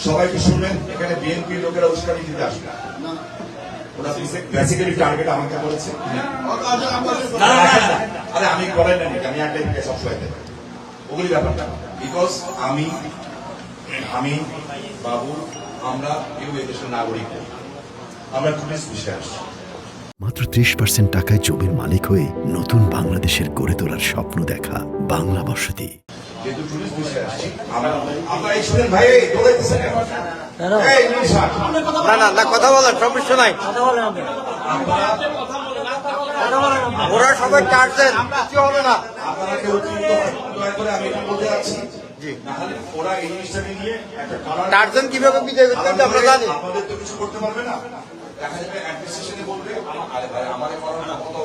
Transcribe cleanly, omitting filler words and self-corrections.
সবাইকে শুনবেন, এখানে বিএনপির লোকেরা উস্কানি দিতে আসবে। ওরা বেসিক্যালি টার্গেট আমাকে বলেছে। আরে আমি করাই না, আমি একটাই সবসময় দেবো ওগুলি ব্যাপারটা। বিকজ আমি বাবু আমরা কেউ এদেশের নাগরিক, আমরা টুরিস্ট বিষয়ে আসছি। মাত্র 30% টাকায় জমির মালিক হয়ে নতুন বাংলাদেশের গড়ে তোলার স্বপ্ন দেখা বাংলা বসতি। যেহেতু টুরিস্ট বিষয়ে আসছি, আমরা এই শুনেন ভাই দৌড়াইতেছে না কথা বলেন, সমস্যা নাই। ওরা সবাই টার্জেন, কিছু হবে না। আপনারা কেউ দয়া করে আমি এটা বলতে যাচ্ছি, নাহলে ওরা এই জিনিসটাকে নিয়ে একটা টার্জেন কিভাবে বিজয় করতে হবে আমরা জানি। আপনাদের তো কিছু করতে পারবে না, দেখা যাবে অ্যাডমিনিস্ট্রেশনে বলবে আরে ভাই আমাদের করার না কত